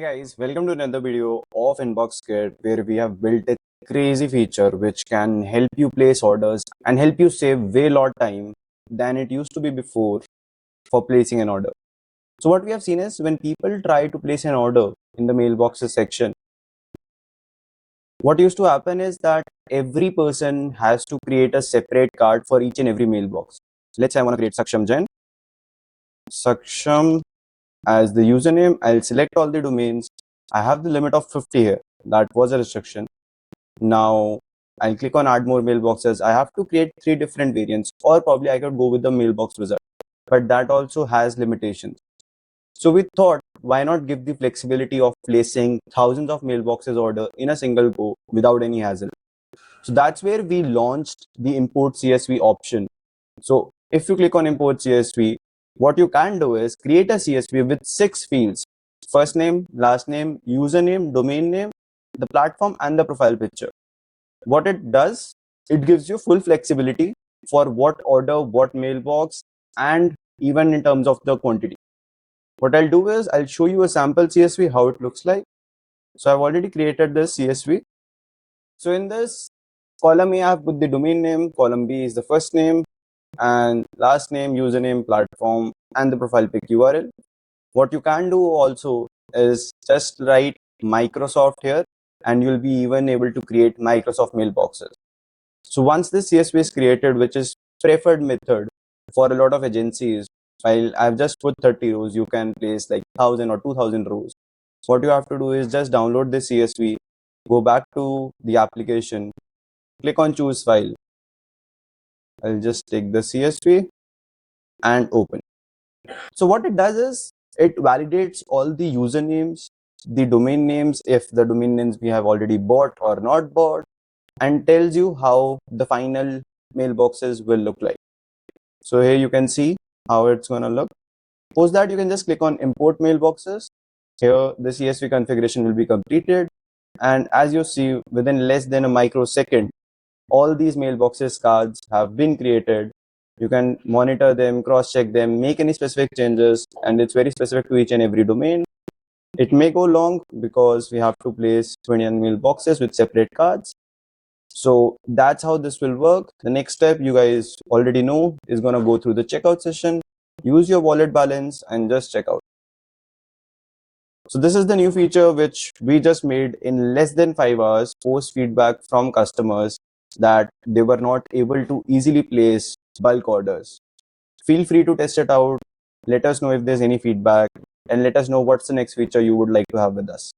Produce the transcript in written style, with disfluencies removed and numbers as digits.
Hey guys, welcome to another video of InboxKit where we have built a crazy feature which can help you place orders and help you save way lot time than it used to be before for placing an order. So what we have seen is when people try to place an order in the mailboxes section, what used to happen is that every person has to create a separate card for each and every mailbox. Let's say I want to create Saksham Jain. Saksham as the username. I'll select all the domains. I have the limit of 50 here. That was a restriction. Now I'll click on add more mailboxes. I have to create 3 different variants, or probably I could go with the mailbox wizard, but that also has limitations. So we thought, why not give the flexibility of placing thousands of mailboxes order in a single go without any hassle. So that's where we launched the import CSV option. So if you click on import CSV, what you can do is create a CSV with 6 fields: first name, last name, username, domain name, the platform, and the profile picture. What it does, it gives you full flexibility for what order, what mailbox, and even in terms of the quantity. What I'll do is I'll show you a sample CSV, how it looks like. So I've already created this CSV. So in this column A, I have put the domain name, column B is the first name, and last name, username, platform, and the profile pic URL. What you can do also is just write Microsoft here, and you'll be even able to create Microsoft mailboxes. So once this CSV is created, which is preferred method for a lot of agencies, while I've just put 30 rows, you can place like 1000 or 2000 rows. What you have to do is just download this CSV, go back to the application, click on choose file. I'll just take the CSV and open. So what it does is it validates all the usernames, the domain names, if the domain names we have already bought or not bought, and tells you how the final mailboxes will look like. So here you can see how it's going to look. Post that, you can just click on import mailboxes. Here the CSV configuration will be completed, and as you see, within less than a microsecond, all these mailboxes cards have been created. You can monitor them, cross check them, make any specific changes, and it's very specific to each and every domain. It may go long because we have to place 21 mailboxes with separate cards. So that's how this will work. The next step, you guys already know, is going to go through the checkout session. Use your wallet balance and just check out. So this is the new feature which we just made in less than 5 hours post feedback from customers that they were not able to easily place bulk orders. Feel free to test it out. Let us know if there's any feedback, and let us know what's the next feature you would like to have with us.